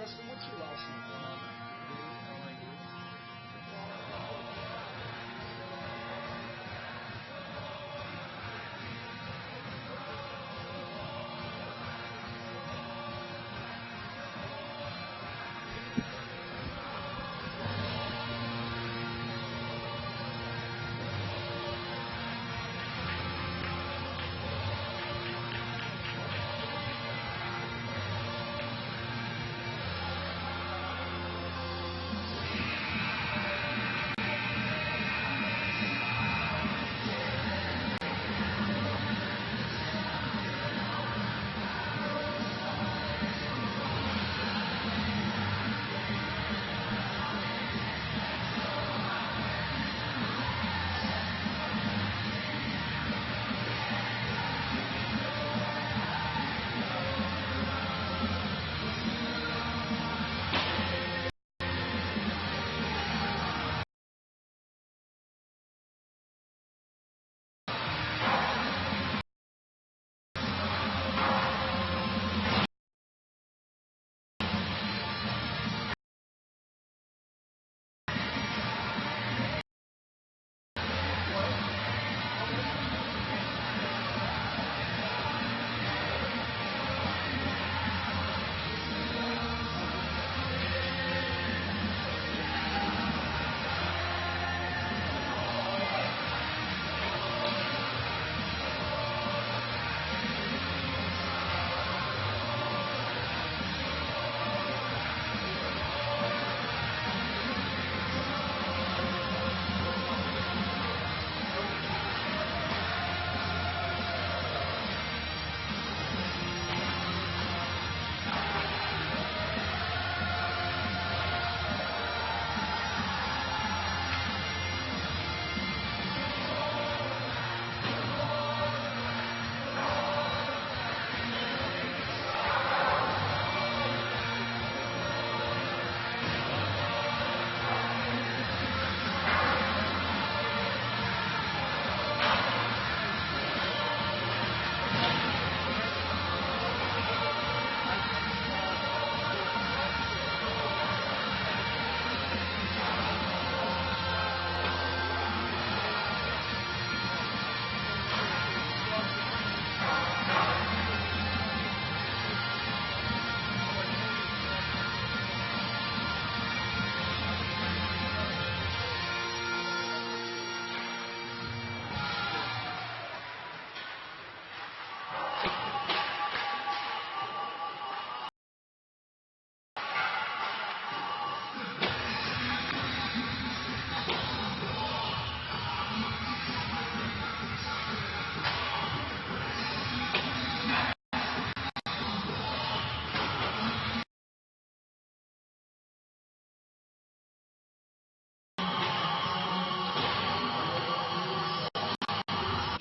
Preston, what's your last name?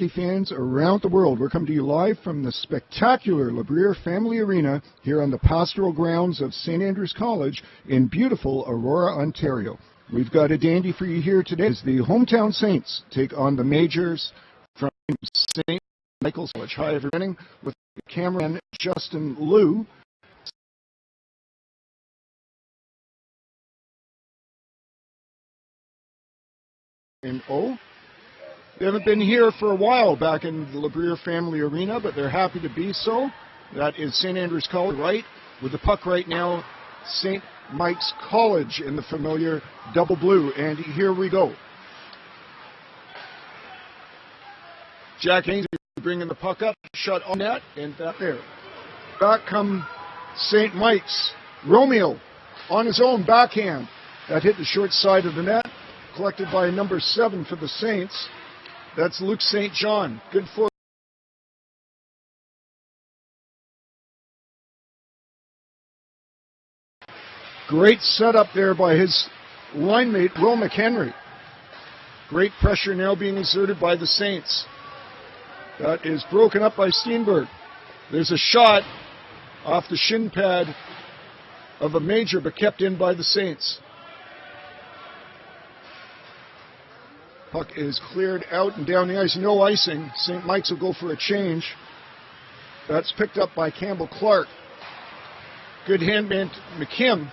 Fans around the world, we're coming to you live from the spectacular Labriere Family Arena here on the pastoral grounds of St. Andrews College in beautiful Aurora, Ontario. We've got a dandy for you here today as the hometown Saints take on the Majors from St. Michael's College. Hi, everyone, with cameraman Justin Liu. They haven't been here for a while back in the Labriere Family Arena, but they're happy to be so. That is St. Andrews College right, with the puck right now, St. Mike's College in the familiar double blue. And here we go. Jack Haynes bringing the puck up, shot on net, and that there. Back come St. Mike's. Romeo on his own backhand. That hit the short side of the net, collected by number 7 for the Saints. That's Luke St. John. Good for great setup there by his line mate, Will McHenry. Great pressure now being exerted by the Saints. That is broken up by Steenberg. There's a shot off the shin pad of a Major, but kept in by the Saints. Puck is cleared out and down the ice. No icing. St. Mike's will go for a change. That's picked up by Campbell Clark. Good handman to McKim.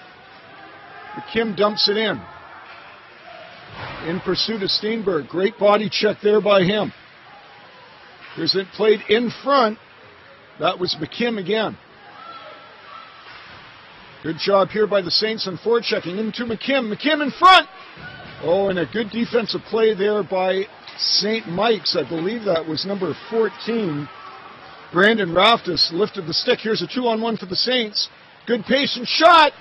McKim dumps it in. In pursuit of Steenberg. Great body check there by him. Here's it played in front. That was McKim again. Good job here by the Saints on forechecking into McKim. McKim in front. Oh, and a good defensive play there by St. Mike's. I believe that was number 14. Brandon Raftis lifted the stick. Here's a 2-on-1 for the Saints. Good patient shot.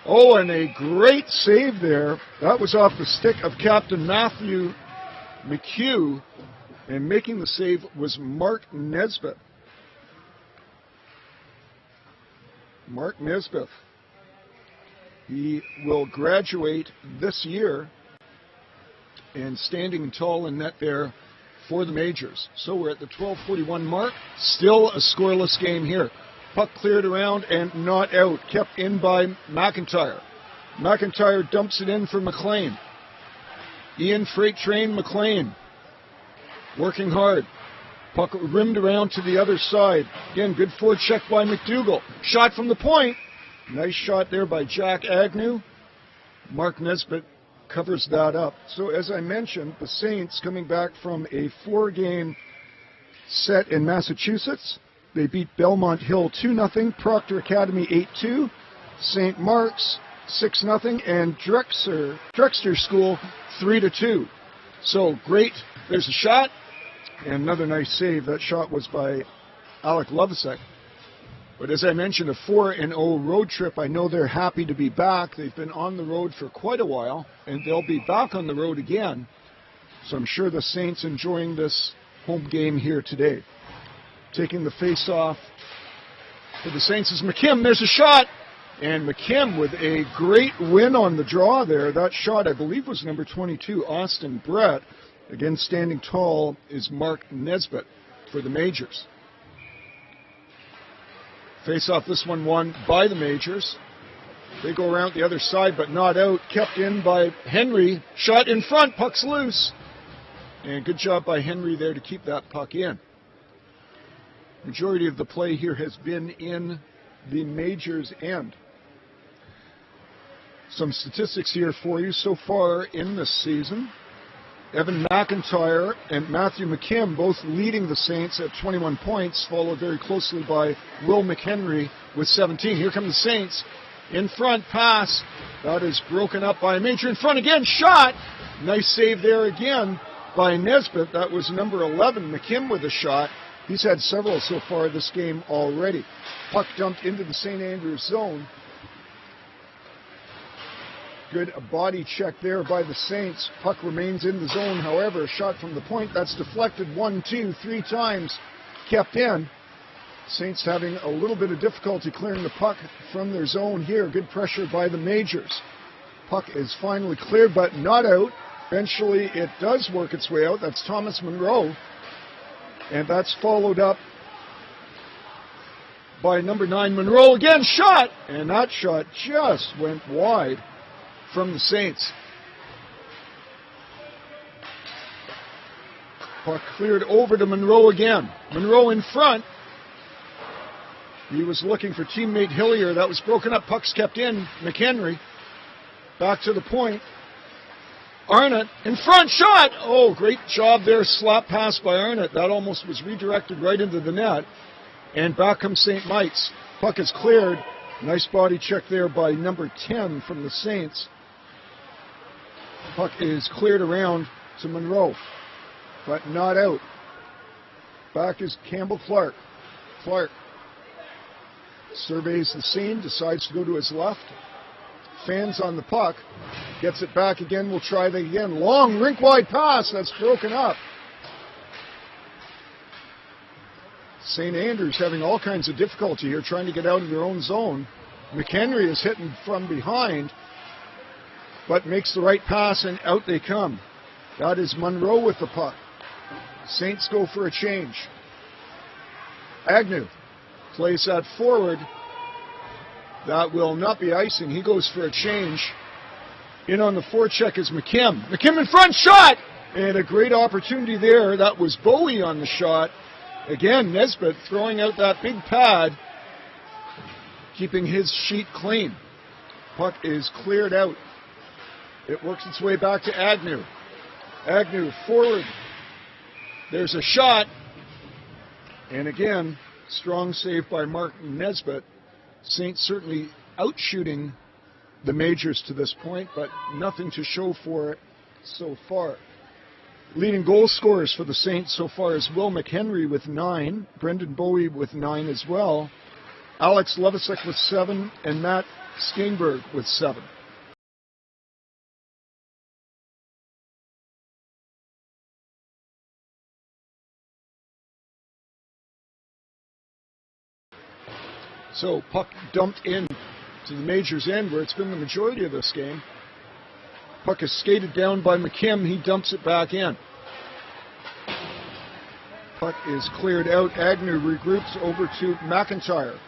Oh, and a great save there. That was off the stick of Captain Matthew McHugh. And making the save was Mark Nesbitt. Mark Nesbitt. He will graduate this year and standing tall in net there for the majors. So we're at the 12:41 mark. Still a scoreless game here. Puck cleared around and not out. Kept in by McIntyre. McIntyre dumps it in for McLean. Ian Freight Train McLean. Working hard. Puck rimmed around to the other side. Again, good forecheck by McDougall. Shot from the point. Nice shot there by Jack Agnew. Mark Nesbitt covers that up. So as I mentioned, the Saints coming back from a 4-game set in Massachusetts. They beat Belmont Hill 2-0, Proctor Academy 8-2, St. Mark's 6-0, and Drexter School 3-2. So great. There's a shot. And another nice save. That shot was by Alec Lovasek. But as I mentioned, a 4-0 road trip. I know they're happy to be back. They've been on the road for quite a while, and they'll be back on the road again. So I'm sure the Saints enjoying this home game here today. Taking the face-off for the Saints is McKim. There's a shot. And McKim with a great win on the draw there. That shot, I believe, was number 22, Austin Brett. Again, standing tall is Mark Nesbitt for the Majors. Face-off, this one won by the Majors. They go around the other side, but not out. Kept in by Henry. Shot in front. Puck's loose. And good job by Henry there to keep that puck in. Majority of the play here has been in the Majors' end. Some statistics here for you so far in this season. Evan McIntyre and Matthew McKim both leading the Saints at 21 points, followed very closely by Will McHenry with 17. Here come the Saints. In front, pass. That is broken up by a Major. In front again, shot. Nice save there again by Nesbitt. That was number 11, McKim with a shot. He's had several so far this game already. Puck dumped into the St. Andrews zone. Good body check there by the Saints. Puck remains in the zone. However, a shot from the point. That's deflected 1, 2, 3 times. Kept in. Saints having a little bit of difficulty clearing the puck from their zone here. Good pressure by the Majors. Puck is finally cleared, but not out. Eventually, it does work its way out. That's Thomas Monroe. And that's followed up by number 9, Monroe. Again, shot! And that shot just went wide from the Saints. Puck cleared over to Monroe again. Monroe in front. He was looking for teammate Hillier. That was broken up. Puck's kept in. McHenry back to the point. Arnott in front. Shot! Oh, great job there. Slap pass by Arnott. That almost was redirected right into the net. And back comes St. Mike's. Puck is cleared. Nice body check there by number 10 from the Saints. Puck is cleared around to Monroe, but not out. Back is Campbell Clark. Clark surveys the scene, decides to go to his left. Fans on the puck, gets it back again, will try that again. Long rink-wide pass, that's broken up. St. Andrews having all kinds of difficulty here trying to get out of their own zone. McHenry is hitting from behind, but makes the right pass, and out they come. That is Monroe with the puck. Saints go for a change. Agnew plays that forward. That will not be icing. He goes for a change. In on the forecheck is McKim. McKim in front, shot! And a great opportunity there. That was Bowie on the shot. Again, Nesbitt throwing out that big pad. keeping his sheet clean. Puck is cleared out. It works its way back to Agnew. Agnew forward. There's a shot. And again, strong save by Mark Nesbitt. Saints certainly outshooting the majors to this point, but nothing to show for it so far. Leading goal scorers for the Saints so far is Will McHenry with 9, Brendan Bowie with 9 as well, Alex Levisek with 7, and Matt Steenberg with 7. So puck dumped in to the majors end where it's been the majority of this game. Puck is skated down by McKim. He dumps it back in. Puck is cleared out. Agnew regroups over to McIntyre.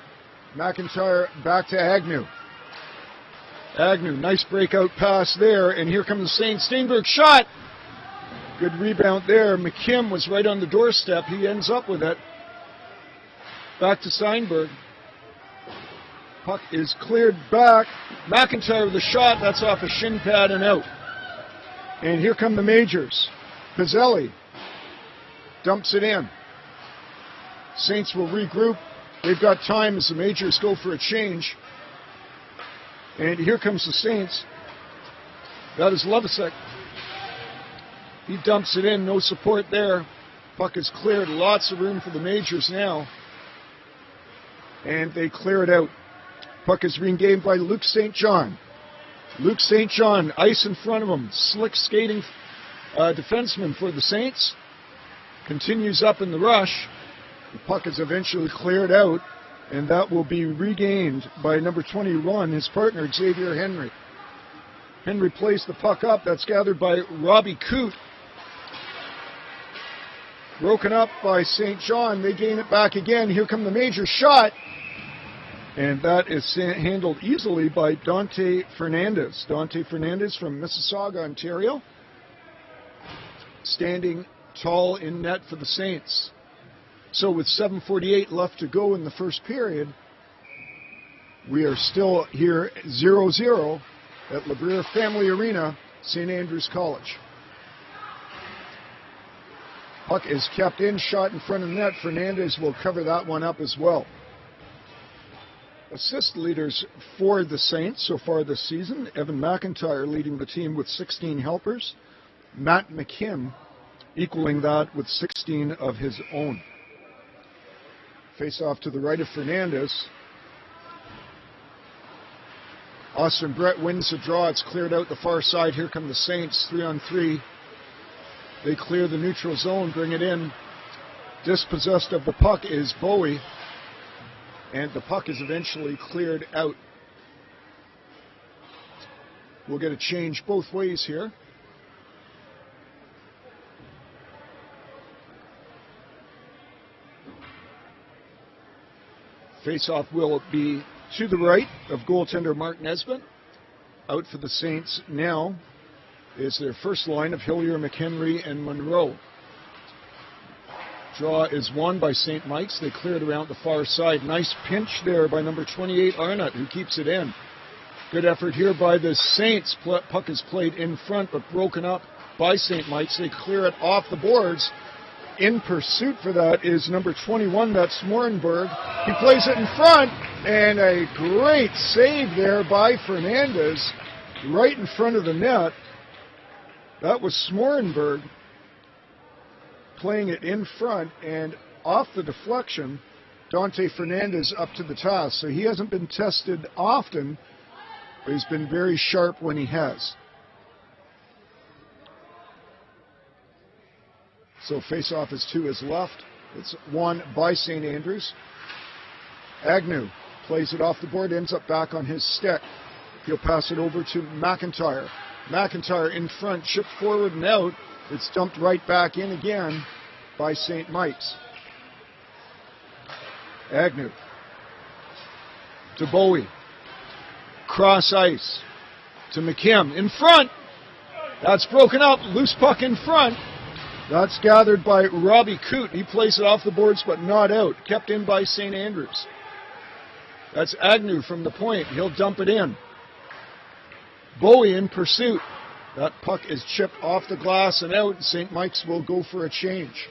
McIntyre back to Agnew. Agnew, nice breakout pass there, and here comes the Saints. Steenberg shot. Good rebound there. McKim was right on the doorstep. He ends up with it. Back to Steinberg. Puck is cleared back. McIntyre with a shot. That's off a shin pad and out. And here come the majors. Pizzelli dumps it in. Saints will regroup. They've got time as the majors go for a change. And here comes the Saints. That is Levisek. He dumps it in. No support there. Puck is cleared. Lots of room for the majors now. And they clear it out. Puck is regained by Luke St. John. Luke St. John, ice in front of him. Slick skating defenseman for the Saints. Continues up in the rush. The puck is eventually cleared out, and that will be regained by number 21, his partner, Xavier Henry. Henry plays the puck up. That's gathered by Robbie Coote. Broken up by St. John. They gain it back again. Here come the major shot. And that is handled easily by Dante Fernandez. Dante Fernandez from Mississauga, Ontario. Standing tall in net for the Saints. So with 7:48 left to go in the first period, we are still here 0-0 at LeBriere Family Arena, St. Andrews College. Puck is kept in, shot in front of net. Fernandez will cover that one up as well. Assist leaders for the Saints so far this season. Evan McIntyre leading the team with 16 helpers. Matt McKim equaling that with 16 of his own. Face off to the right of Fernandez. Austin Brett wins the draw. It's cleared out the far side. Here come the Saints, 3-on-3. They clear the neutral zone, bring it in. Dispossessed of the puck is Bowie. And the puck is eventually cleared out. We'll get a change both ways here. Face-off will be to the right of goaltender Mark Nesbitt. Out for the Saints now is their first line of Hillier, McHenry, and Monroe. Draw is won by St. Mike's. They clear it around the far side. Nice pinch there by number 28, Arnott, who keeps it in. Good effort here by the Saints. Puck is played in front, but broken up by St. Mike's. They clear it off the boards. In pursuit for that is number 21, that's Smorenberg. He plays it in front, and a great save there by Fernandez, right in front of the net. That was Smorenberg playing it in front, and off the deflection, Dante Fernandez up to the task. So he hasn't been tested often, but he's been very sharp when he has. So face-off is to his left. It's won by St. Andrews. Agnew plays it off the board, ends up back on his stick. He'll pass it over to McIntyre. McIntyre in front, chipped forward and out. It's dumped right back in again by St. Mike's. Agnew to Bowie. Cross ice to McKim. In front. That's broken up. Loose puck in front. That's gathered by Robbie Coote. He plays it off the boards but not out. Kept in by St. Andrews. That's Agnew from the point. He'll dump it in. Bowie in pursuit. That puck is chipped off the glass and out. St. Mike's will go for a change.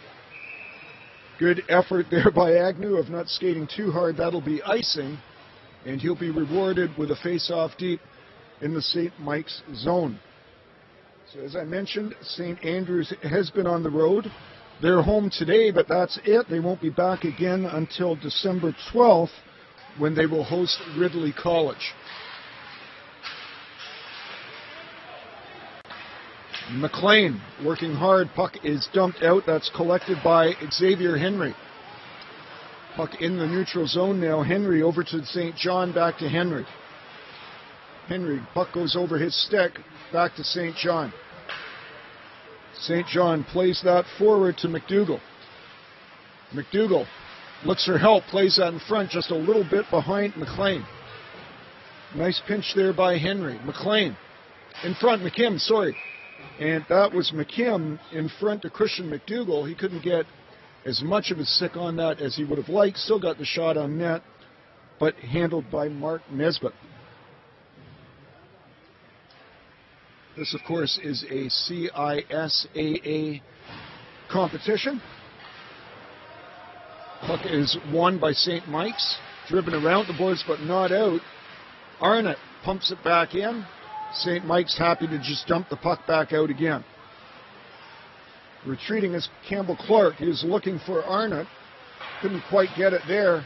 Good effort there by Agnew of not skating too hard. That'll be icing, and he'll be rewarded with a face-off deep in the St. Mike's zone. So as I mentioned, St. Andrews has been on the road. They're home today, but that's it. They won't be back again until December 12th when they will host Ridley College. McLean working hard. Puck is dumped out. That's collected by Xavier Henry. Puck in the neutral zone now. Henry over to St. John, back to Henry. Henry, puck goes over his stick, back to St. John. St. John plays that forward to McDougall. McDougall looks for help, plays that in front, just a little bit behind McLean. Nice pinch there by Henry. McLean in front, McKim, sorry. And that was McKim in front of Christian McDougall. He couldn't get as much of his stick on that as he would have liked. Still got the shot on net, but handled by Mark Nesbitt. This, of course, is a CISAA competition. Puck is won by St. Mike's. Driven around the boards, but not out. Arnott pumps it back in. St. Mike's happy to just dump the puck back out again. Retreating is Campbell Clark. He was looking for Arnott. Couldn't quite get it there.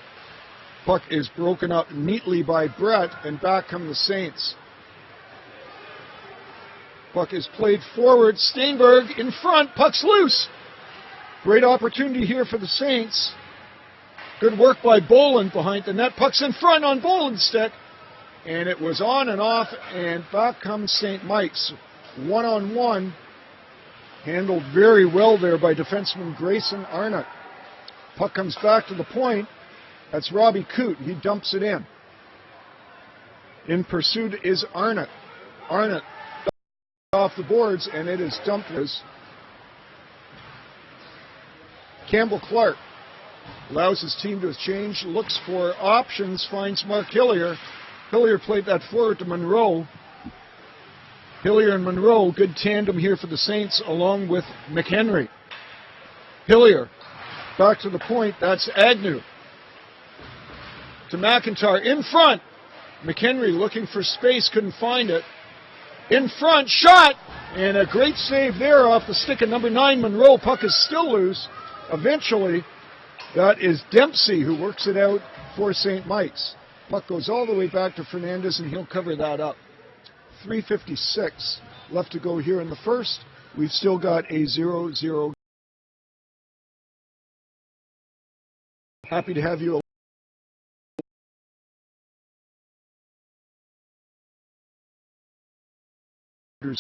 Puck is broken up neatly by Brett, and back come the Saints. Puck is played forward. Steinberg in front. Puck's loose. Great opportunity here for the Saints. Good work by Boland behind the net. Puck's in front on Boland's stick. And it was on and off, and back comes St. Mike's. One-on-one. Handled very well there by defenseman Grayson Arnott. Puck comes back to the point. That's Robbie Coote. He dumps it in. In pursuit is Arnott. Arnott off the boards, and it is dumped. Campbell Clark allows his team to change, looks for options, finds Mark Hillier. Hillier played that forward to Monroe. Hillier and Monroe, good tandem here for the Saints, along with McHenry. Hillier, back to the point, that's Agnew. To McIntyre, in front. McHenry looking for space, couldn't find it. In front, shot, and a great save there off the stick of number 9, Monroe. Puck is still loose. Eventually, that is Dempsey who works it out for St. Mike's. Puck goes all the way back to Fernandez, and he'll cover that up. 3:56 left to go here in the first. We've still got a 0-0. Happy to have you at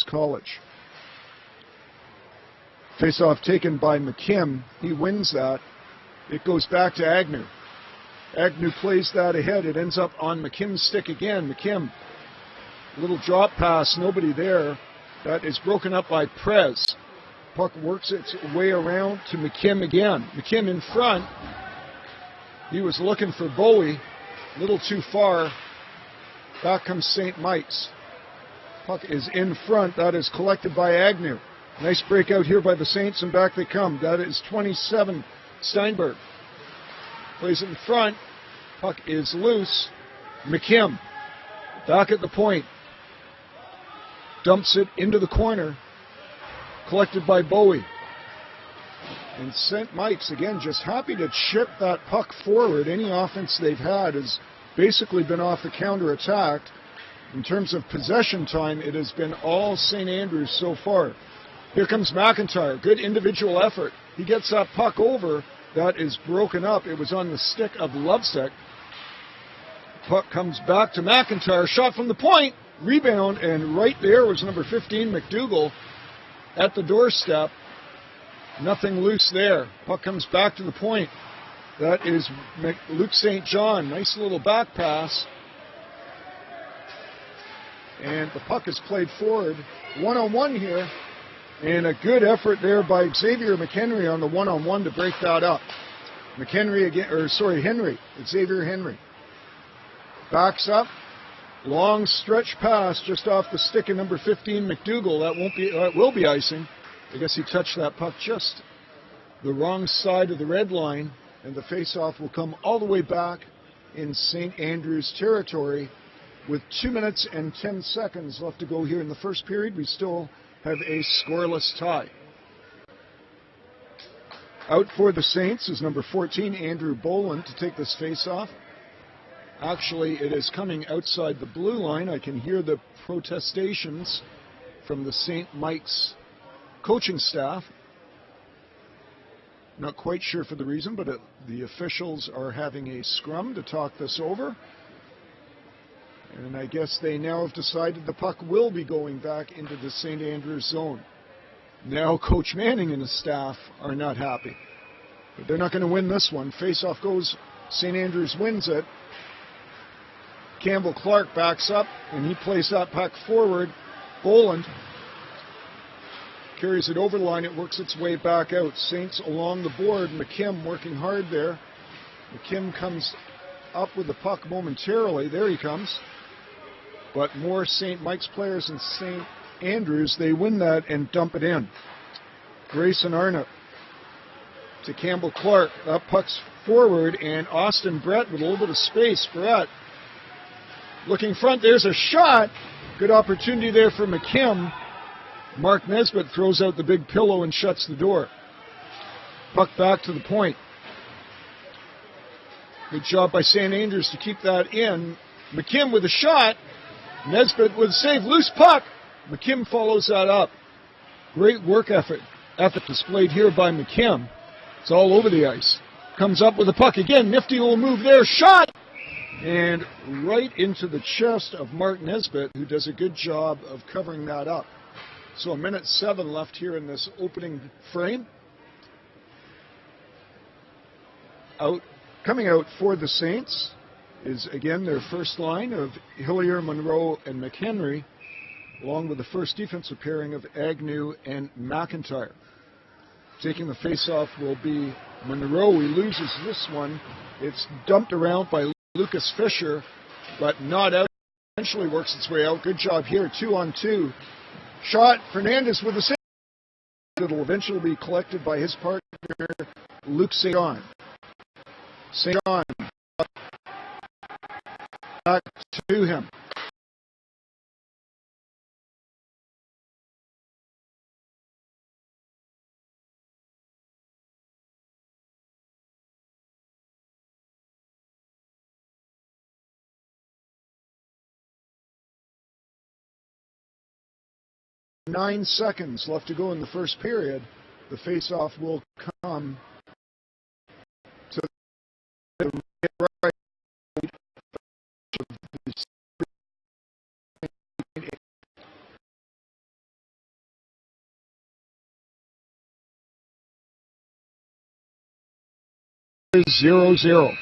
College. Face-off taken by McKim. He wins that. It goes back to Agnew. Agnew plays that ahead. It ends up on McKim's stick again. McKim, little drop pass, nobody there. That is broken up by Prez. Puck works its way around to McKim again. McKim in front. He was looking for Bowie. A little too far. Back comes St. Mike's. Puck is in front. That is collected by Agnew. Nice breakout here by the Saints, and back they come. That is 27, Steinberg. Plays it in front. Puck is loose. McKim back at the point. Dumps it into the corner. Collected by Bowie. And St. Mike's, again, just happy to chip that puck forward. Any offense they've had has basically been off the counterattack. In terms of possession time, it has been all St. Andrews so far. Here comes McIntyre. Good individual effort. He gets that puck over. That is broken up. It was on the stick of Lovesick. Puck comes back to McIntyre. Shot from the point. Rebound. And right there was number 15, McDougall, at the doorstep. Nothing loose there. Puck comes back to the point. That is Luke St. John. Nice little back pass. And the puck is played forward. One-on-one here. And a good effort there by Xavier McHenry on the one-on-one to break that up. Henry. Xavier Henry. Backs up. Long stretch pass just off the stick of number 15, McDougall. That will be icing. I guess he touched that puck just the wrong side of the red line, and the face-off will come all the way back in St. Andrews territory. With 2 minutes and 10 seconds left to go here in the first period, we still have a scoreless tie. Out for the Saints is number 14, Andrew Boland, to take this face-off. Actually, it is coming outside the blue line. I can hear the protestations from the St. Mike's coaching staff. Not quite sure for the reason, but the officials are having a scrum to talk this over. And I guess they now have decided the puck will be going back into the St. Andrews zone. Now Coach Manning and his staff are not happy. But they're not going to win this one. Face-off goes, St. Andrews wins it. Campbell Clark backs up, and he plays that puck forward. Boland carries it over the line. It works its way back out. Saints along the board. McKim working hard there. McKim comes up with the puck momentarily. There he comes. But more St. Mike's players and St. Andrews, they win that and dump it in. Grayson Arnott to Campbell Clark. That puck's forward, and Austin Brett with a little bit of space. Brett looking front. There's a shot. Good opportunity there for McKim. Mark Nesbitt throws out the big pillow and shuts the door. Puck back to the point. Good job by St. Andrews to keep that in. McKim with a shot. Nesbitt with a save. Loose puck. McKim follows that up. Great work effort displayed here by McKim. It's all over the ice. Comes up with the puck again. Nifty little move there. Shot! And right into the chest of Mark Nesbitt, who does a good job of covering that up. So 1:07 left here in this opening frame. Coming out for the Saints is, again, their first line of Hillier, Monroe, and McHenry, along with the first defensive pairing of Agnew and McIntyre. Taking the face-off will be Monroe. He loses this one. It's dumped around by Lucas Fisher, but not out. Eventually works its way out. Good job here, 2-on-2. Shot, Fernandez with a save. It'll eventually be collected by his partner, Luke St. John. St. John back to him. Nine seconds left to go in the first period. The face-off will come to the right. 0-0.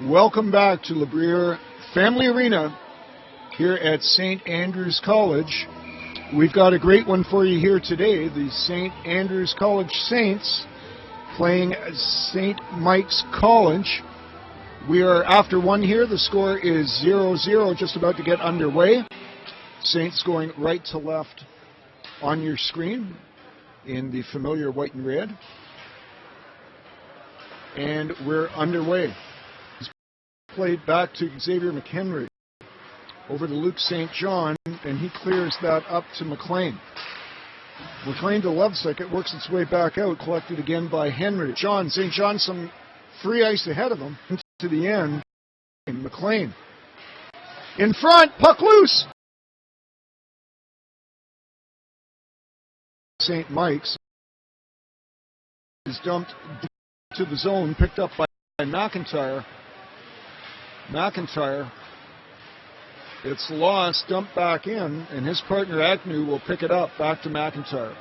Welcome back to Labrier Family Arena here at St. Andrews College. We've got a great one for you here today. The St. Andrews College Saints playing St. Mike's College. We are after one here. The score is 0-0, just about to get underway. Saints going right to left on your screen in the familiar white and red. And we're underway. Played back to Xavier McHenry. Over to Luke St. John, and he clears that up to McLean. McLean to left second, works its way back out, collected again by Henry. St. John some free ice ahead of him. To the end, McLean. In front, puck loose! St. Mike's is dumped to the zone, picked up by McIntyre. It's lost, dumped back in, and his partner Agnew will pick it up back to McIntyre.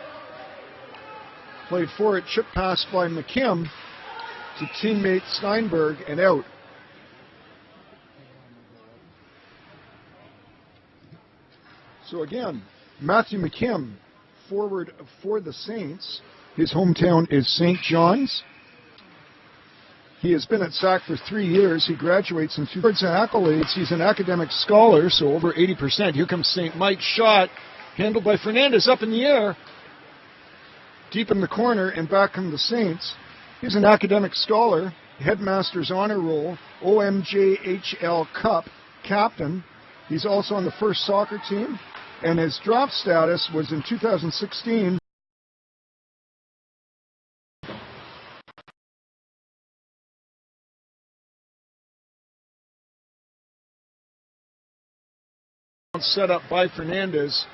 Played for it, chip pass by McKim to teammate Steinberg and out. So again, Matthew McKim, forward for the Saints. His hometown is St. John's. He has been at SAC for 3 years. He graduates in 2 accolades. He's an academic scholar, so over 80%. Here comes St. Mike's shot, handled by Fernandez up in the air, deep in the corner, and back come the Saints. He's an academic scholar, Headmaster's Honor Roll, OMJHL Cup captain. He's also on the first soccer team, and his draft status was in 2016. Set up by Fernandez.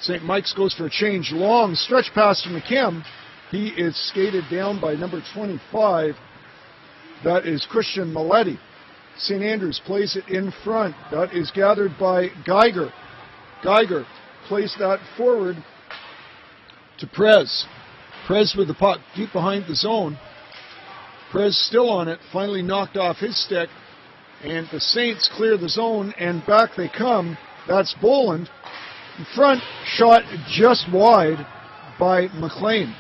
St. Mike's goes for a change. Long stretch pass to McKim. He is skated down by number 25. That is Christian Maletti. St. Andrews plays it in front. That is gathered by Geiger. Geiger plays that forward to Prez. Prez with the puck deep behind the zone. Prez still on it. Finally knocked off his stick. And the Saints clear the zone and back they come. That's Boland. In front, shot just wide by McLean.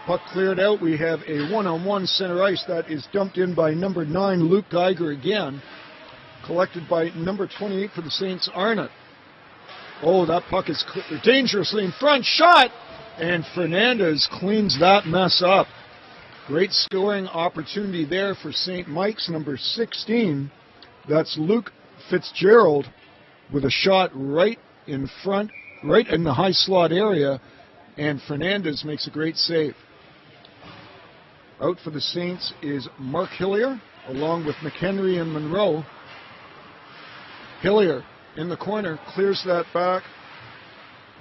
Puck cleared out. We have a one-on-one center ice that is dumped in by number 9, Luke Geiger again. Collected by number 28 for the Saints, Arnott. Oh, that puck is dangerously in front. Shot! And Fernandez cleans that mess up. Great scoring opportunity there for St. Mike's, number 16. That's Luke Fitzgerald with a shot right in front, right in the high slot area, and Fernandez makes a great save. Out for the Saints is Mark Hillier, along with McHenry and Monroe. Hillier in the corner, clears that back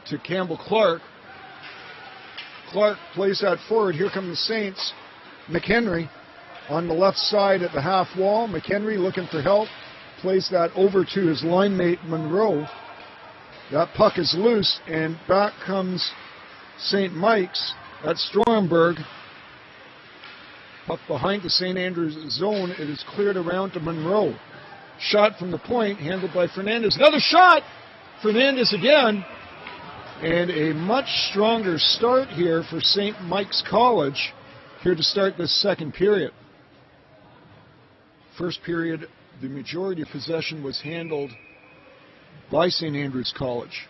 to Campbell Clark. Clark plays that forward. Here come the Saints. McHenry on the left side at the half wall. McHenry looking for help. Plays that over to his line mate Monroe. That puck is loose, and back comes St. Mike's. That's Stromberg. Puck behind the St. Andrews zone. It is cleared around to Monroe. Shot from the point, handled by Fernandez. Another shot! Fernandez again. And a much stronger start here for St. Mike's College here to start this second period. First period, the majority of possession was handled by St. Andrews College.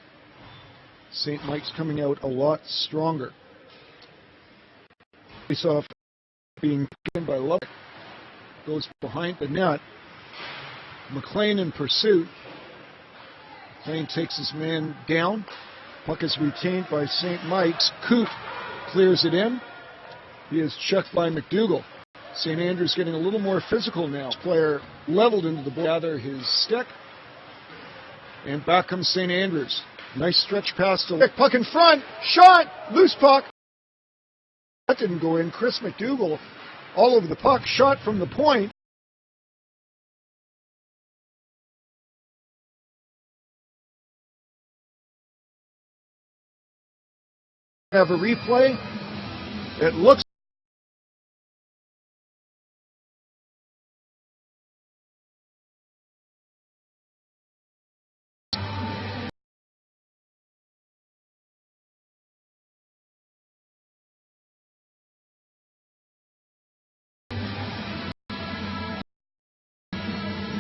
St. Mike's coming out a lot stronger. Face-off being taken by Lubbock. Goes behind the net. McLean in pursuit. McLean takes his man down. Puck is retained by St. Mike's. Coop clears it in. He is checked by McDougall. St. Andrews getting a little more physical now. Player leveled into the ball, gather his stick. And back comes St. Andrews. Nice stretch pass to puck in front. Shot! Loose puck. That didn't go in. Chris McDougall all over the puck. Shot from the point. Have a replay. It looks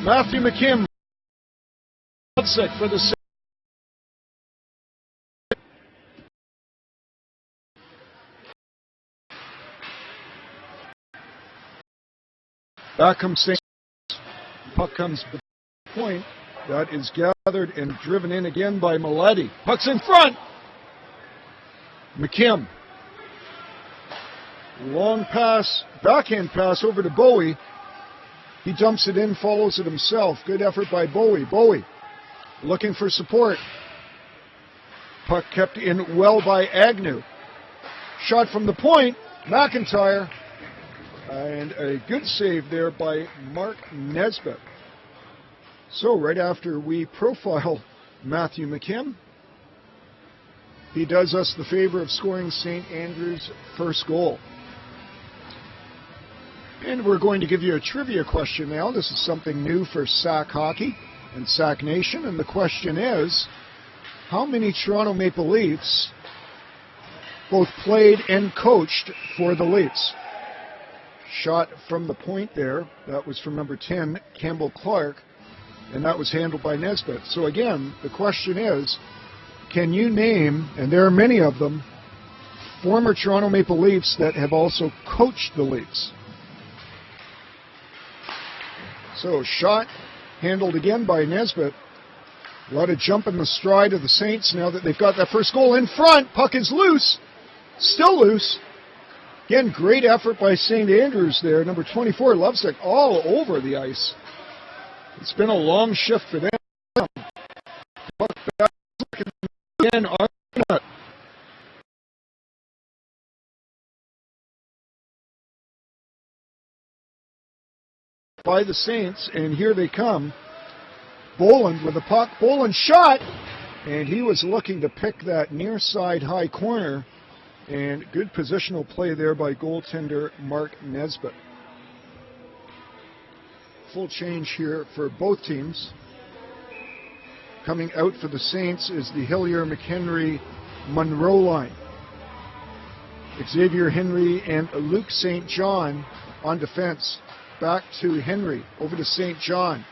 Matthew McKim. Lovesick for the Saints. Back comes Saints. Puck comes to the point. That is gathered and driven in again by Mileti. Puck's in front. McKim. Long pass, backhand pass over to Bowie. He dumps it in, follows it himself. Good effort by Bowie. Bowie looking for support. Puck kept in well by Agnew. Shot from the point. McIntyre. And a good save there by Mark Nesbitt. So right after we profile Matthew McKim, he does us the favor of scoring St. Andrew's first goal. And we're going to give you a trivia question now. This is something new for Sac Hockey and Sac Nation. And the question is, how many Toronto Maple Leafs both played and coached for the Leafs? Shot from the point there. That was from number 10, Campbell Clark. And that was handled by Nesbitt. So again, the question is, can you name, and there are many of them, former Toronto Maple Leafs that have also coached the Leafs? So shot handled again by Nesbitt. A lot of jump in the stride of the Saints now that they've got that first goal in front. Puck is loose. Still loose. Again, great effort by St. Andrews there. Number 24, Lovesick, all over the ice. It's been a long shift for them. Puck back again. Arnott. By the Saints, and here they come. Boland with the puck. Boland shot, and he was looking to pick that near side high corner. And good positional play there by goaltender Mark Nesbitt. Full change here for both teams. Coming out for the Saints is the Hillier, McHenry, Monroe line. Xavier Henry and Luke St. John on defense. Back to Henry, over to St. John.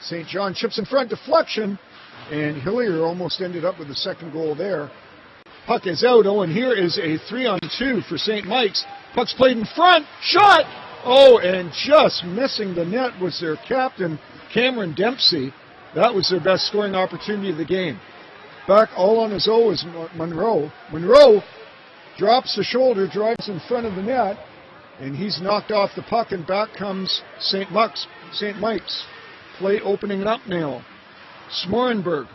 St. John chips in front, deflection, and Hillier almost ended up with the second goal there. Puck is out. Oh, and here is a 3-on-2 for St. Mike's. Puck's played in front. Shot! Oh, and just missing the net was their captain, Cameron Dempsey. That was their best scoring opportunity of the game. Back all on his own is Monroe. Monroe drops the shoulder, drives in front of the net, and he's knocked off the puck, and back comes St. Mike's. Play opening it up now. Smorenberg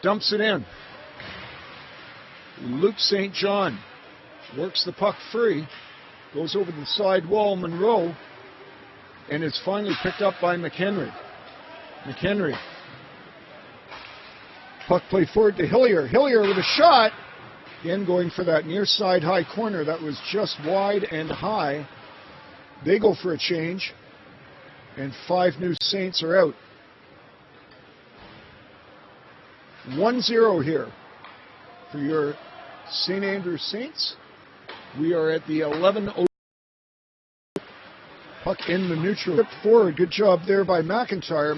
dumps it in. Luke St. John works the puck free, goes over the side wall, Monroe, and is finally picked up by McHenry. McHenry. Puck played forward to Hillier. Hillier with a shot. Again going for that near side high corner. That was just wide and high. They go for a change, and 5 new Saints are out. 1-0 here for your St. Andrews Saints. We are at the 11-0. Puck in the neutral. Tipped forward. Good job there by McIntyre.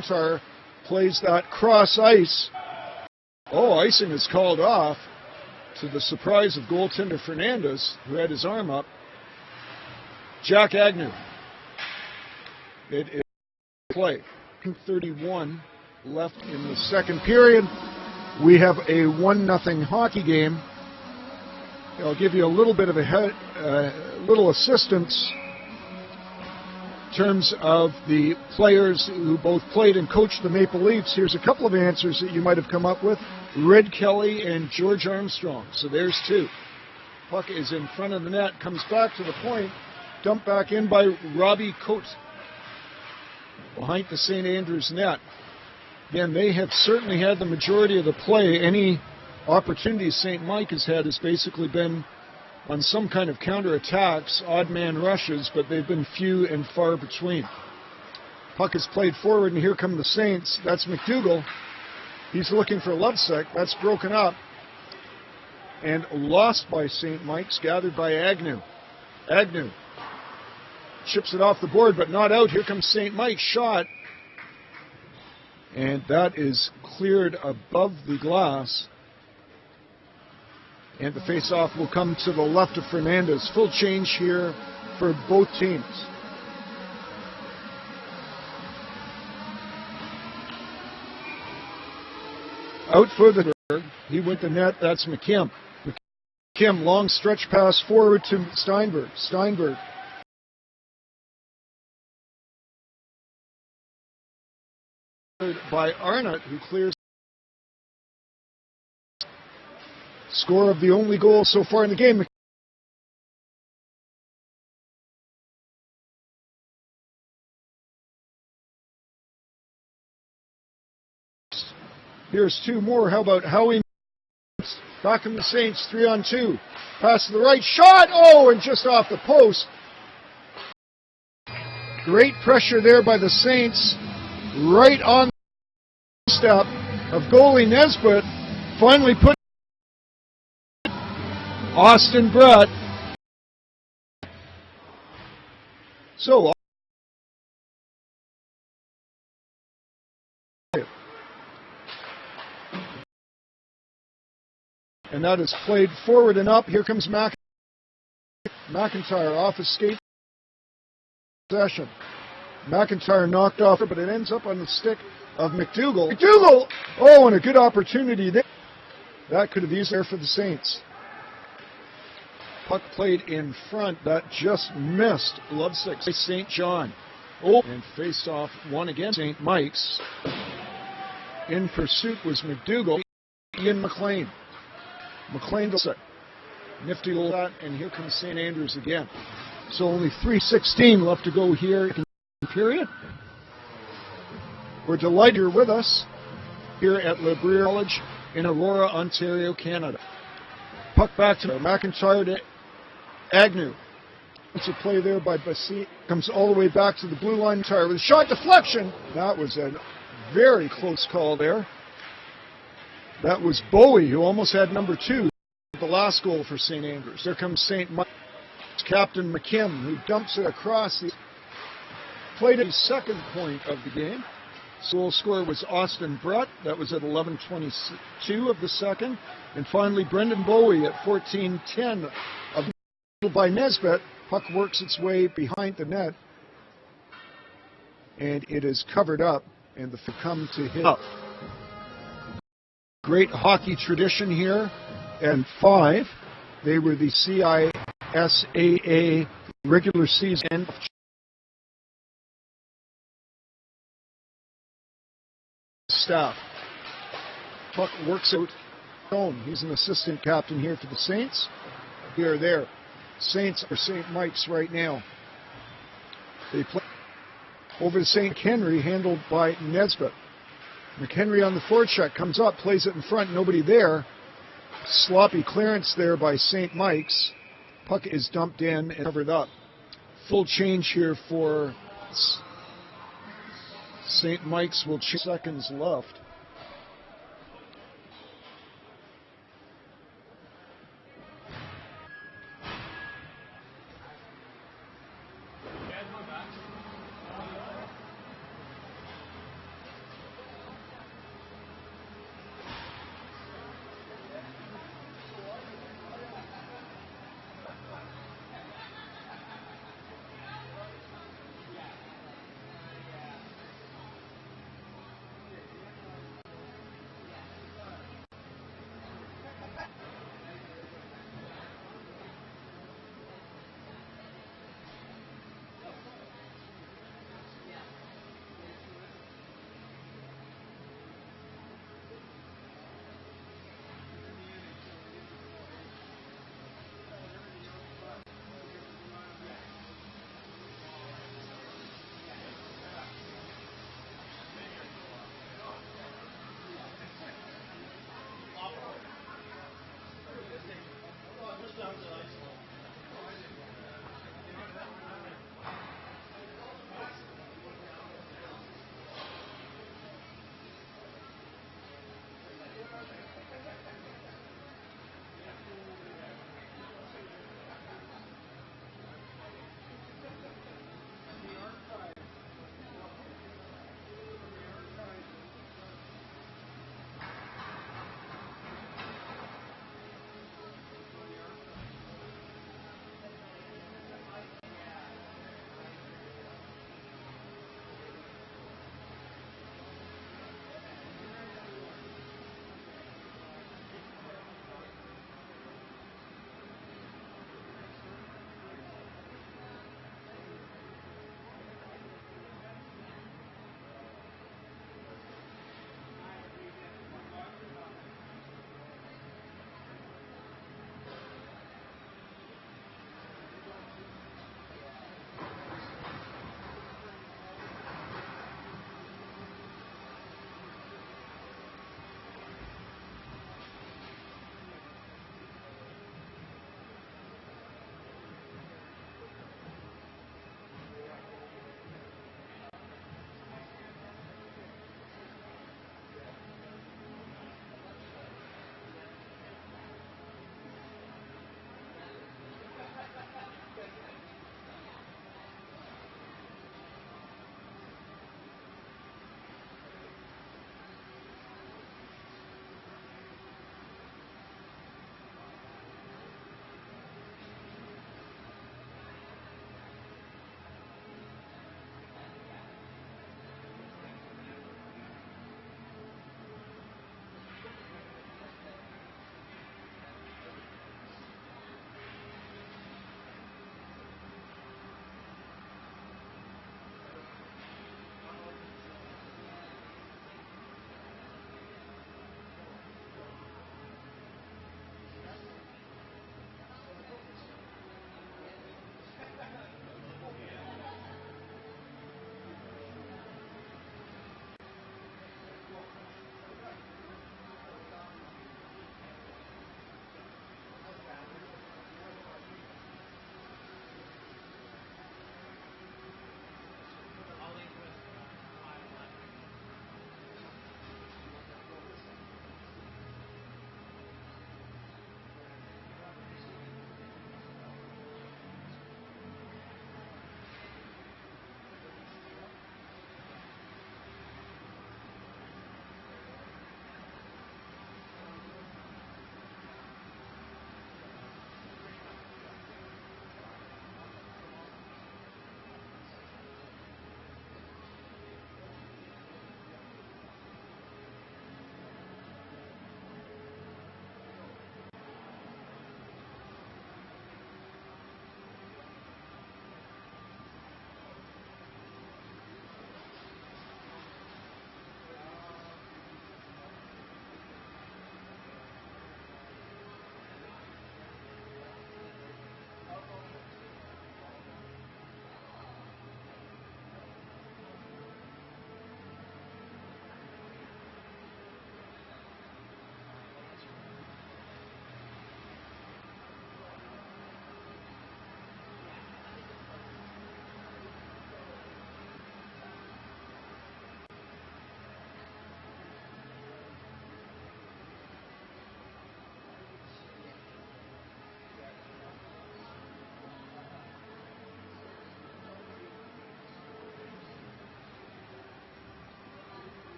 McIntyre plays that cross ice. Oh, icing is called off to the surprise of goaltender Fernandez, who had his arm up. Jack Agnew. It is play. 31 left in the second period. We have a 1-0 hockey game. I'll give you a little bit of little assistance in terms of the players who both played and coached the Maple Leafs. Here's a couple of answers that you might have come up with. Red Kelly and George Armstrong. So there's 2. Puck is in front of the net, comes back to the point, dumped back in by Robbie Coate behind the St. Andrews net. Again, they have certainly had the majority of the play. Any opportunities St. Mike has had has basically been on some kind of counterattacks, odd man rushes, but they've been few and far between. Puck is played forward, and here come the Saints. That's McDougall. He's looking for Lovesick. That's broken up and lost by St. Mike's, gathered by Agnew. Agnew chips it off the board, but not out. Here comes St. Mike's shot. And that is cleared above the glass. And the face-off will come to the left of Fernandez. Full change here for both teams. Out for the he went the net. That's McKim. McKim, long stretch pass forward to Steinberg. Steinberg by Arnott, who clears. Score of the only goal so far in the game. Here's two more. How about Howie? Back in the Saints, 3-on-2. Pass to the right, shot! Oh, and just off the post. Great pressure there by the Saints. Right on the step of goalie Nesbitt. Finally put Austin Brett. So, and that is played forward and up. Here comes McIntyre off his skate possession. McIntyre knocked off, but it ends up on the stick of McDougall. McDougall! Oh, and a good opportunity there. That could have used there for the Saints. Puck played in front. That just missed. Lovesick. St. John. Oh, and faced off one against St. Mike's. In pursuit was McDougall. Ian McLean. McLean does it. Nifty little shot, and here comes St. Andrews again. So only 3:16 left to go here in the period. We're delighted you're with us here at Labrier College in Aurora, Ontario, Canada. Puck back to McIntyre to Agnew. It's a play there by Bassi. Comes all the way back to the blue line. Tire with a shot deflection. That was a very close call there. That was Bowie, who almost had number 2, the last goal for St. Andrews. There comes St. Mike's Captain McKim, who dumps it across the played at the second point of the game. Goal scorer was Austin Brett. That was at 11:22 of the second. And finally, Brendan Bowie at 14:10 of the by Nesbitt. Puck works its way behind the net. And it is covered up, and the come to hit up. Great hockey tradition here. And 5, they were the CISAA regular season staff. Puck works out. He's an assistant captain here for the Saints. Here, there. Saints are St. Mike's right now. They play over to St. Henry, handled by Nesbitt. McHenry on the forecheck, comes up, plays it in front, nobody there. Sloppy clearance there by St. Mike's. Puck is dumped in and covered up. Full change here for St. Mike's. Will 2 seconds left.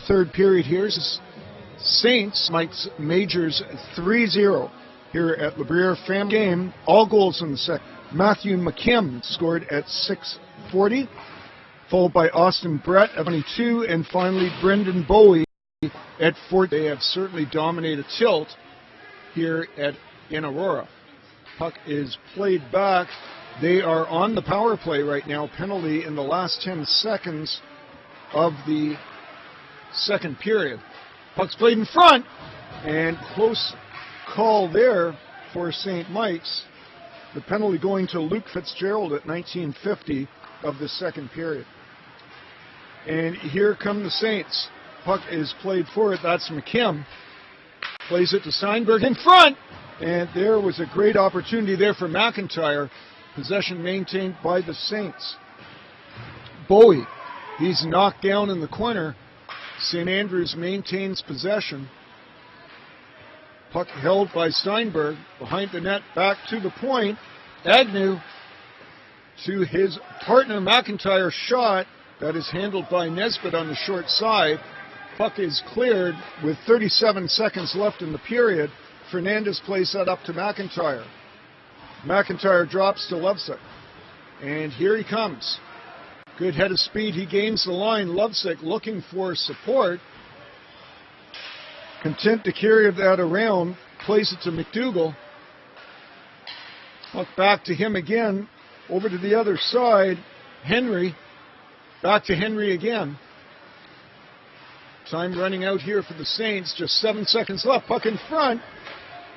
third period here. Saints Mike's Majors 3-0 here at LeBriere Family Game. All goals in the second. Matthew McKim scored at 6:40, followed by Austin Brett at 22, and finally Brendan Bowie at 4. They have certainly dominated tilt here in Aurora. Puck is played back. They are on the power play right now. Penalty in the last 10 seconds of the second period. Puck's played in front, and close call there for St. Mike's. The penalty going to Luke Fitzgerald at 19:50 of the second period. And here come the Saints. Puck is played forward. That's McKim. Plays it to Steinberg in front. And there was a great opportunity there for McIntyre. Possession maintained by the Saints. Bowie, he's knocked down in the corner. St. Andrews maintains possession. Puck held by Steinberg. Behind the net, back to the point. Agnew to his partner McIntyre. Shot that is handled by Nesbitt on the short side. Puck is cleared with 37 seconds left in the period. Fernandez plays that up to McIntyre. McIntyre drops to Lovesick. And here he comes. Good head of speed. He gains the line. Lovesick looking for support. Content to carry that around. Plays it to McDougall. Puck back to him again. Over to the other side. Henry. Back to Henry again. Time running out here for the Saints. Just 7 seconds left. Puck in front.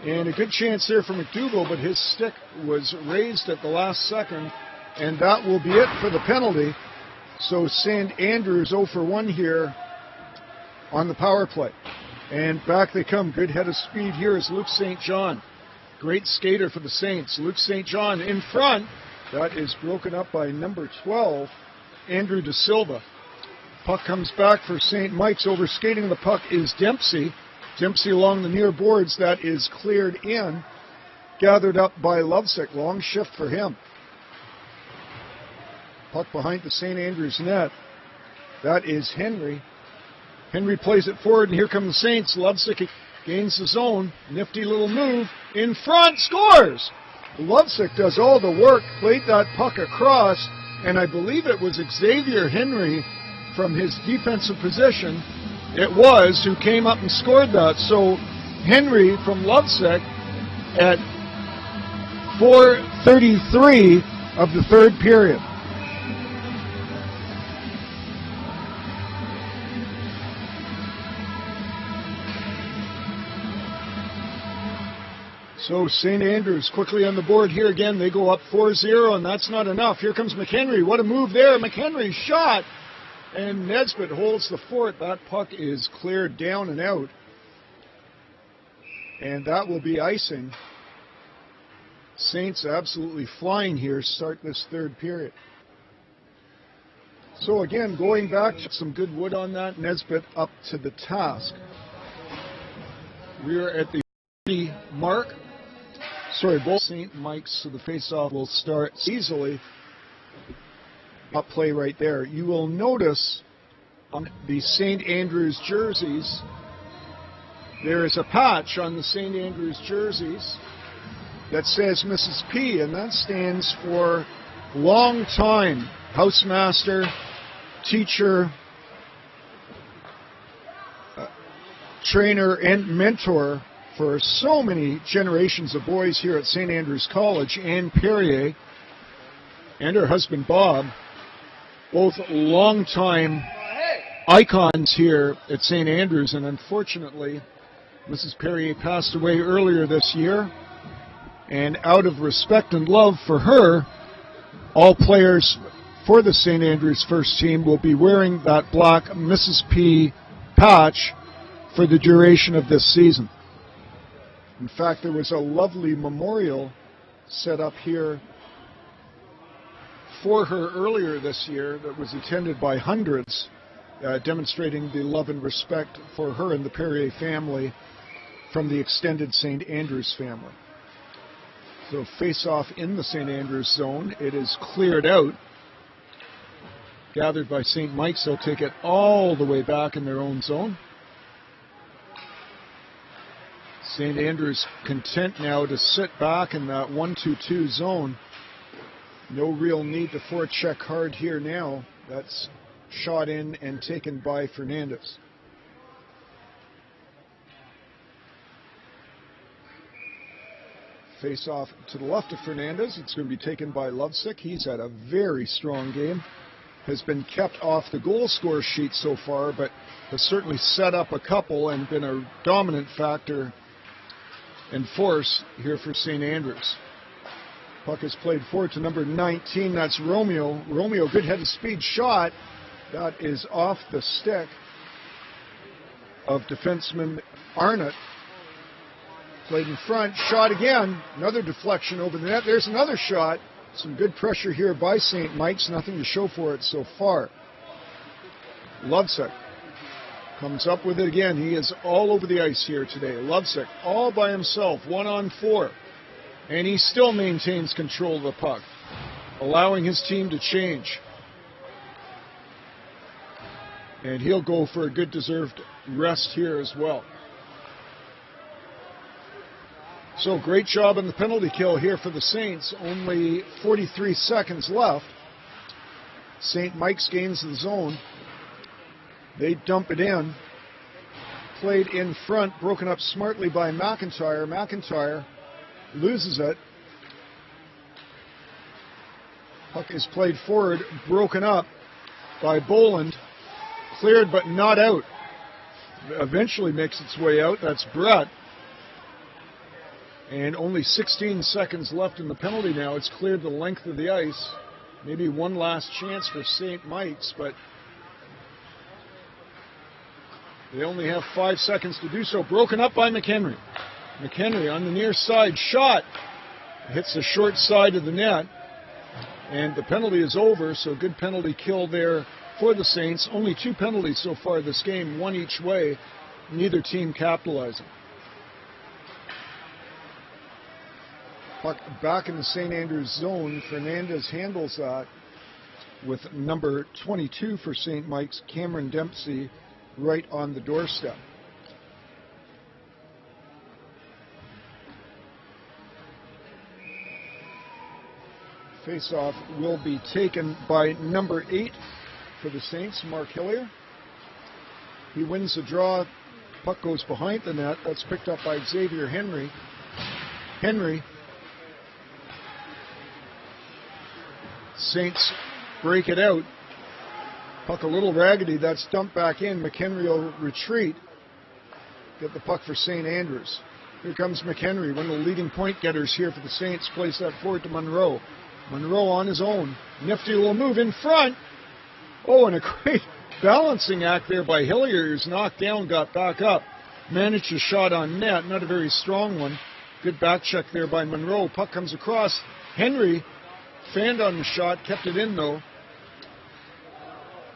And a good chance there for McDougall, but his stick was raised at the last second. And that will be it for the penalty. So St. Andrews 0 for 1 here on the power play. And back they come. Good head of speed here is Luke St. John. Great skater for the Saints. Luke St. John in front. That is broken up by number 12, Andrew De Silva. Puck comes back for St. Mike's. Overskating the puck is Dempsey. Dempsey along the near boards. That is cleared in. Gathered up by Lovesick. Long shift for him. Puck behind the St. Andrews net. That is Henry. Henry plays it forward, and here come the Saints. Lovesick gains the zone. Nifty little move. In front, scores! Lovesick does all the work, played that puck across, and I believe it was Xavier Henry from his defensive position. It was who came up and scored that. So Henry from Lovesick at 4:33 of the third period. So St. Andrews quickly on the board here again. They go up 4-0, and that's not enough. Here comes McHenry. What a move there. McHenry shot, and Nesbitt holds the fort. That puck is cleared down and out, and that will be icing. Saints absolutely flying here. Start this third period. So again, going back to some good wood on that. Nesbitt up to the task. We are at the mark. Both St. Mike's, so the face-off will start easily. Up play right there. You will notice on the St. Andrews jerseys, there is a patch on the St. Andrews jerseys that says Mrs. P, and that stands for long time housemaster, teacher, trainer, and mentor for so many generations of boys here at St. Andrews College. Anne Perrier and her husband Bob, both longtime icons here at St. Andrews, and unfortunately Mrs. Perrier passed away earlier this year, and out of respect and love for her, all players for the St. Andrews first team will be wearing that black Mrs. P patch for the duration of this season. In fact, there was a lovely memorial set up here for her earlier this year that was attended by hundreds, demonstrating the love and respect for her and the Perrier family from the extended St. Andrews family. So face-off in the St. Andrews zone. It is cleared out. gathered by St. Mike's. They'll take it all the way back in their own zone. St. Andrews content now to sit back in that 1-2-2 zone. No real need to forecheck hard here now. That's shot in and taken by Fernandez. Face off to the left of Fernandez. It's going to be taken by Lovesick. He's had a very strong game. Has been kept off the goal score sheet so far, but has certainly set up a couple and been a dominant factor and force here for St. Andrews. Puck is played forward to number 19. That's Romeo. Romeo, good head of speed shot. That is off the stick of defenseman Arnott. Played in front. Shot again. Another deflection over the net. There's another shot. Some good pressure here by St. Mike's. Nothing to show for it so far. Lovesick comes up with it again. He is all over the ice here today. Lovesick all by himself, 1-on-4. And he still maintains control of the puck, allowing his team to change. And he'll go for a good deserved rest here as well. So great job on the penalty kill here for the Saints. Only 43 seconds left. St. Mike's gains the zone. They dump it in. Played in front, broken up smartly by McIntyre. McIntyre loses it. Puck is played forward, broken up by Boland. Cleared but not out. Eventually makes its way out. That's Brett. And only 16 seconds left in the penalty now. It's cleared the length of the ice. Maybe one last chance for St. Mike's, but they only have 5 seconds to do so. Broken up by McHenry. McHenry on the near side. Shot. Hits the short side of the net. And the penalty is over, so good penalty kill there for the Saints. Only 2 penalties so far this game, one each way. Neither team capitalizing. Puck back in the St. Andrews zone. Fernandez handles that with number 22 for St. Mike's, Cameron Dempsey, right on the doorstep. Face-off will be taken by number 8 for the Saints, Mark Hillier. He wins the draw. Puck goes behind the net. That's picked up by Xavier Henry. Henry. Saints break it out. Puck a little raggedy. That's dumped back in. McHenry will retreat. Get the puck for St. Andrews. Here comes McHenry, one of the leading point getters here for the Saints. Plays that forward to Monroe. Monroe on his own. Nifty little move in front. Oh, and a great balancing act there by Hillier. He was knocked down, got back up. Managed a shot on net. Not a very strong one. Good back check there by Monroe. Puck comes across. Henry fanned on the shot, kept it in though.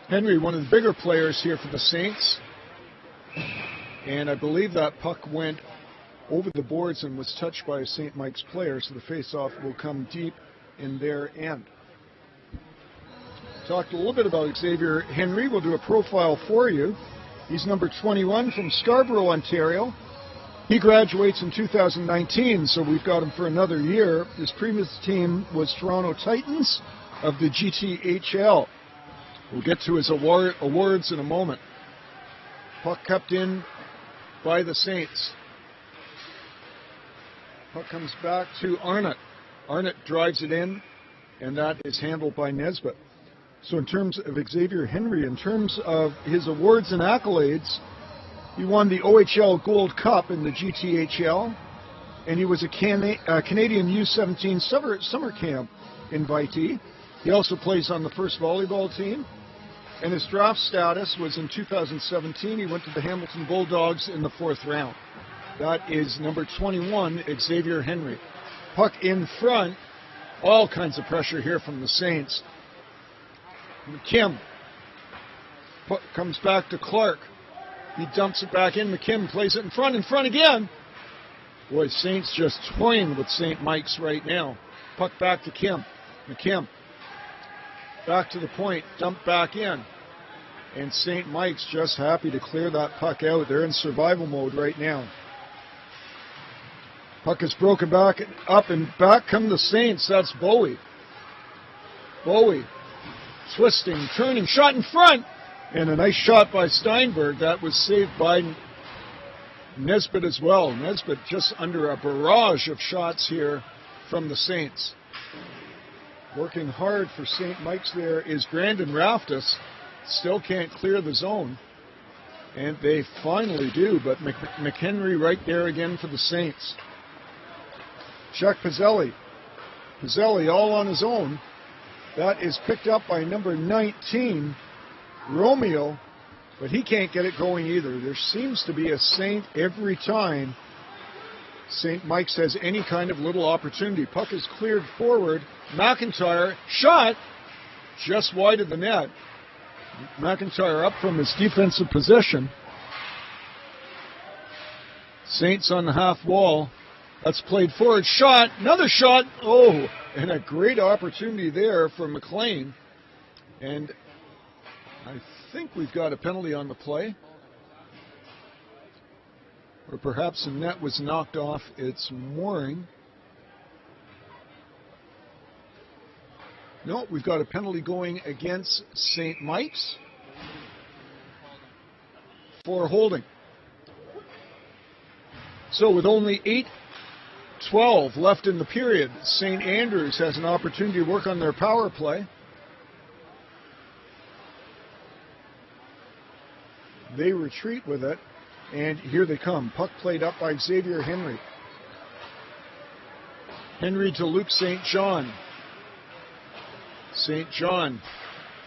Henry, one of the bigger players here for the Saints. And I believe that puck went over the boards and was touched by a St. Mike's player, so the face-off will come deep in their end. Talked a little bit about Xavier Henry. We'll do a profile for you. He's number 21 from Scarborough, Ontario. He graduates in 2019, so we've got him for another year. His previous team was Toronto Titans of the GTHL. We'll get to his awards in a moment. Puck kept in by the Saints. Puck comes back to Arnott. Arnott drives it in, and that is handled by Nesbitt. So in terms of Xavier Henry, in terms of his awards and accolades, he won the OHL Gold Cup in the GTHL, and he was a Canadian U17 summer camp invitee. He also plays on the first volleyball team, and his draft status was in 2017. He went to the Hamilton Bulldogs in the 4th round. That is number 21, Xavier Henry. Puck in front, all kinds of pressure here from the Saints. McKim comes back to Clark. He dumps it back in. McKim plays it in front again. Boy, Saints just toying with St. Mike's right now. Puck back to Kim. McKim Back to the point, dumped back in. And St. Mike's just happy to clear that puck out. They're in survival mode right now. Puck is broken back up, and back come the Saints. That's Bowie. Bowie twisting, turning, shot in front. And a nice shot by Steinberg. That was saved by Nesbitt as well. Nesbitt just under a barrage of shots here from the Saints. Working hard for St. Mike's there is Brandon Raftus. Still can't clear the zone. And they finally do, but McHenry right there again for the Saints. Chuck Pizzelli. Pizzelli all on his own. That is picked up by number 19, Romeo, but he can't get it going either. There seems to be a Saint every time St. Mike's has any kind of little opportunity. Puck is cleared forward. McIntyre, shot, just wide of the net. McIntyre up from his defensive position. Saints on the half wall. That's played forward. Shot, another shot. Oh, and a great opportunity there for McLean. And I think we've got a penalty on the play. Or perhaps the net was knocked off its mooring. No, we've got a penalty going against St. Mike's for holding. So with only 8:12 left in the period, St. Andrews has an opportunity to work on their power play. They retreat with it, and here they come. Puck played up by Xavier Henry. Henry to Luke St. John. St. John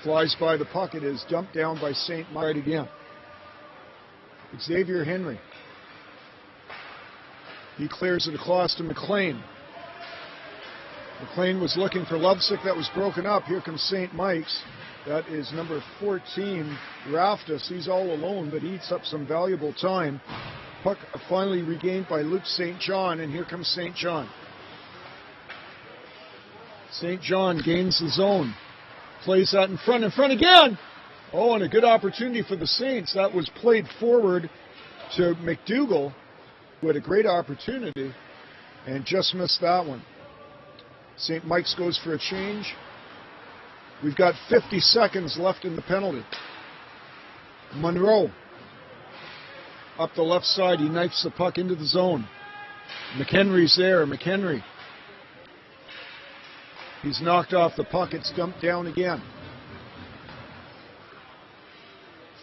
flies by the puck. It is dumped down by St. Mike again. Xavier Henry. He clears it across to McLean. McLean was looking for Lovesick. That was broken up. Here comes St. Mike's. That is number 14, Raftus. He's all alone, but he eats up some valuable time. Puck finally regained by Luke St. John, and here comes St. John. St. John gains the zone. Plays that in front again. Oh, and a good opportunity for the Saints. That was played forward to McDougall, who had a great opportunity and just missed that one. St. Mike's goes for a change. We've got 50 seconds left in the penalty. Monroe. Up the left side, he knifes the puck into the zone. McHenry's there. McHenry. He's knocked off the puck. It's dumped down again.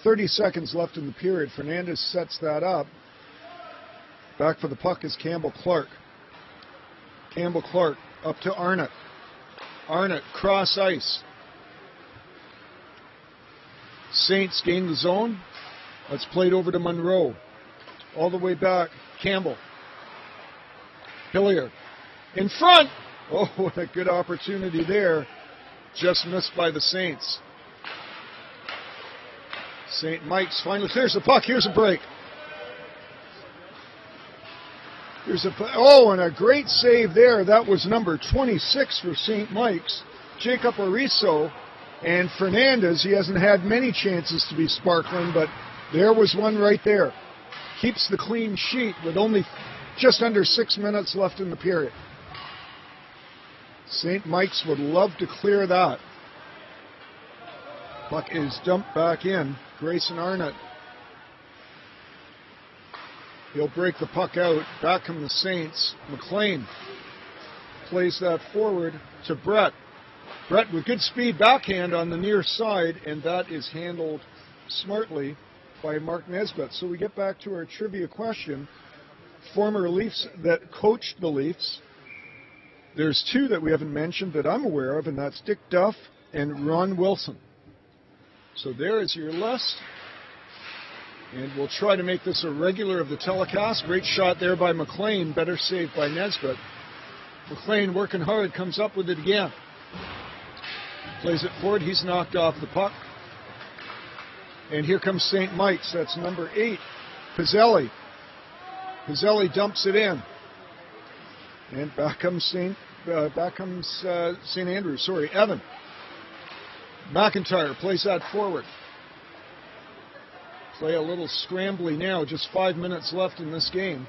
30 seconds left in the period. Fernandez sets that up. Back for the puck is Campbell Clark. Campbell Clark up to Arnott. Arnott cross ice. Saints gain the zone. That's played over to Monroe. All the way back, Campbell. Hillier. In front. Oh, what a good opportunity there. Just missed by the Saints. St. Mike's finally clears the puck. Here's a break. And a great save there. That was number 26 for St. Mike's. Jacob Ariso. And Fernandez, he hasn't had many chances to be sparkling, but there was one right there. Keeps the clean sheet with only just under 6 minutes left in the period. St. Mike's would love to clear that. Puck is dumped back in. Grayson Arnott. He'll break the puck out. Back come the Saints. McLean plays that forward to Brett. Brett with good speed backhand on the near side, and that is handled smartly by Mark Nesbitt. So we get back to our trivia question. Former Leafs that coached the Leafs. There's two that we haven't mentioned that I'm aware of, and that's Dick Duff and Ron Wilson. So there is your list. And we'll try to make this a regular of the telecast. Great shot there by McLean. Better save by Nesbitt. McLean working hard, comes up with it again. Plays it forward. He's knocked off the puck. And here comes St. Mike's. That's number 8, Pizzelli. Pizzelli dumps it in. And back comes St. Andrews. Evan. McIntyre plays that forward. Play a little scrambly now, just 5 minutes left in this game.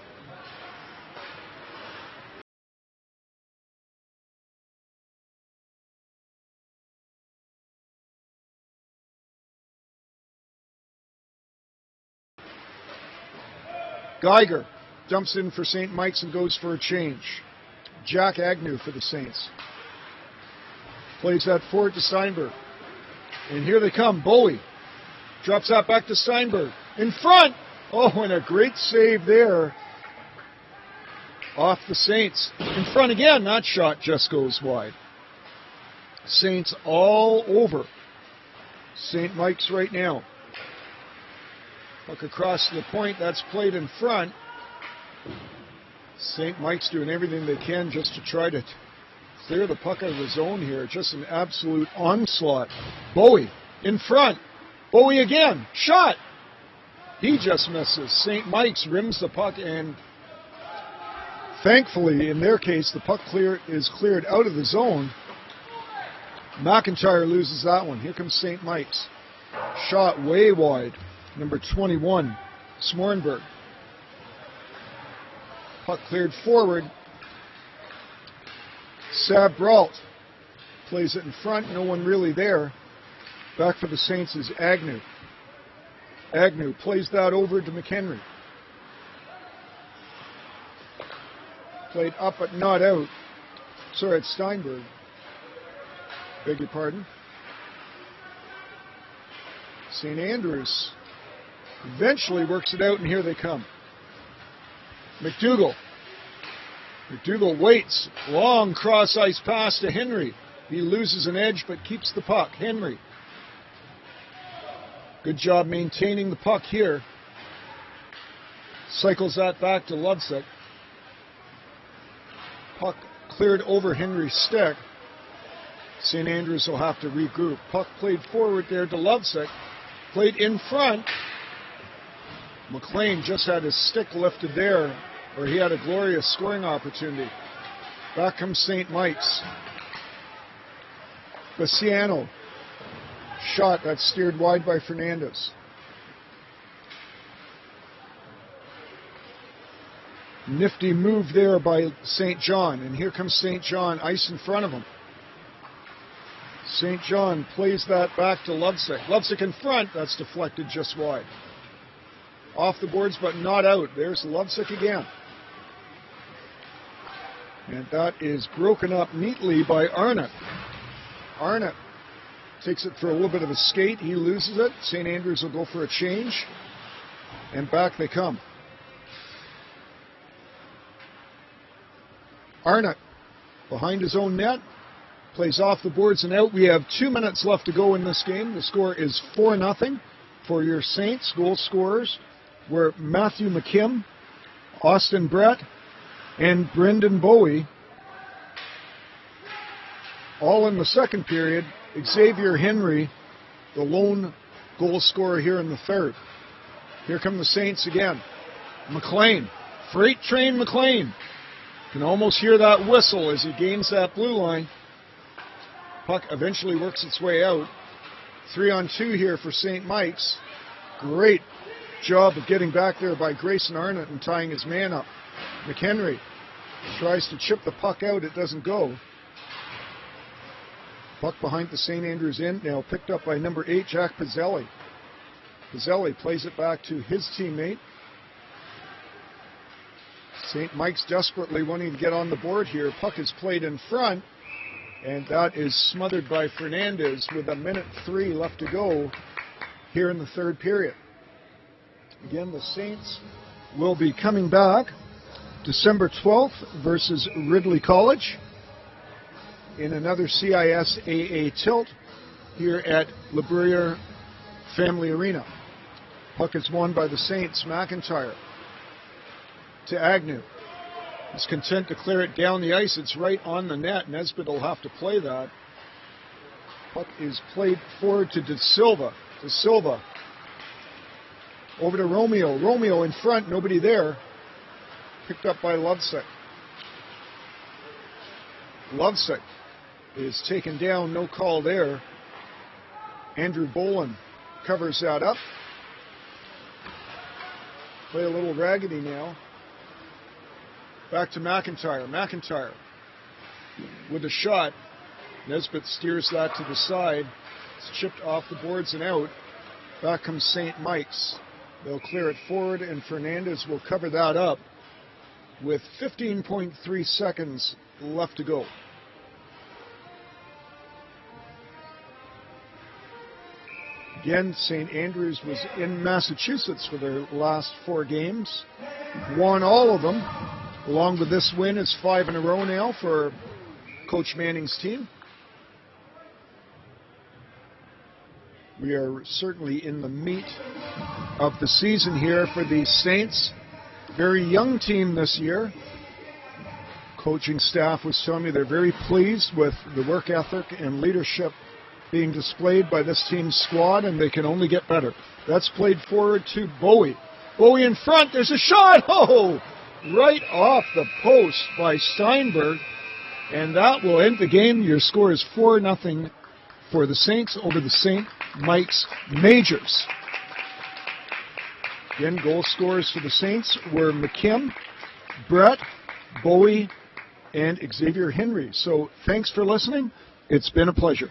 Geiger dumps in for St. Mike's and goes for a change. Jack Agnew for the Saints. Plays that forward to Steinberg. And here they come. Bowie drops that back to Steinberg. In front! Oh, and a great save there off the Saints. In front again. That shot just goes wide. Saints all over St. Mike's right now. Puck across the point. That's played in front. St. Mike's doing everything they can just to try to clear the puck out of the zone here. Just an absolute onslaught. Bowie in front. Bowie again. Shot. He just misses. St. Mike's rims the puck, and thankfully, in their case, the puck is cleared out of the zone. McIntyre loses that one. Here comes St. Mike's. Shot way wide. Number 21, Smornberg. Puck cleared forward. Sab Brault plays it in front. No one really there. Back for the Saints is Agnew. Agnew plays that over to McHenry. Played up but not out. Sorry, it's Steinberg. Beg your pardon. St. Andrews eventually works it out, and here they come. McDougall. McDougall waits. Long cross-ice pass to Henry. He loses an edge but keeps the puck. Henry. Good job maintaining the puck here. Cycles that back to Lovesick. Puck cleared over Henry's stick. St. Andrews will have to regroup. Puck played forward there to Lovesick. Played in front. McLean just had his stick lifted there, where he had a glorious scoring opportunity. Back comes St. Mike's. Baciano. Shot that's steered wide by Fernandez. Nifty move there by St. John, and here comes St. John, ice in front of him. St. John plays that back to Lovesick. Lovesick in front, that's deflected just wide. Off the boards, but not out. There's Lovesick again. And that is broken up neatly by Arnott. Arnott takes it for a little bit of a skate. He loses it. St. Andrews will go for a change. And back they come. Arnott, behind his own net, plays off the boards and out. We have 2 minutes left to go in this game. The score is 4-0 for your Saints. Goal scorers were Matthew McKim, Austin Brett, and Brendan Bowie. All in the second period. Xavier Henry, the lone goal scorer here in the third. Here come the Saints again. McLean, freight train McLean. Can almost hear that whistle as he gains that blue line. Puck eventually works its way out. 3-on-2 here for St. Mike's. Great job of getting back there by Grayson Arnott and tying his man up. McHenry tries to chip the puck out. It doesn't go. Puck behind the St. Andrews end now, picked up by number 8, Jack Pizzelli. Pizzelli plays it back to his teammate. St. Mike's desperately wanting to get on the board here. Puck is played in front, and that is smothered by Fernandez with 1:03 left to go here in the third period. Again, the Saints will be coming back December 12th versus Ridley College in another CIS-AA tilt here at LeBruyere Family Arena. Puck is won by the Saints. McIntyre to Agnew. He's content to clear it down the ice. It's right on the net. Nesbitt will have to play that. Puck is played forward to De Silva. De Silva over to Romeo. Romeo in front, nobody there. Picked up by Lovesick. Lovesick is taken down, no call there. Andrew Boland covers that up. Play a little raggedy now. Back to McIntyre. McIntyre with a shot. Nesbitt steers that to the side. It's chipped off the boards and out. Back comes St. Mike's. They'll clear it forward, and Fernandez will cover that up with 15.3 seconds left to go. Again, St. Andrews was in Massachusetts for their last 4 games. Won all of them. Along with this win, it's 5 in a row now for Coach Manning's team. We are certainly in the meat of the season here for the Saints. Very young team this year. Coaching staff was telling me they're very pleased with the work ethic and leadership being displayed by this team's squad, and they can only get better. That's played forward to Bowie. Bowie in front. There's a shot. Oh, right off the post by Steinberg. And that will end the game. Your score is 4-0 for the Saints over the St. Mike's Majors. Again, goal scorers for the Saints were McKim, Brett, Bowie, and Xavier Henry. So thanks for listening. It's been a pleasure.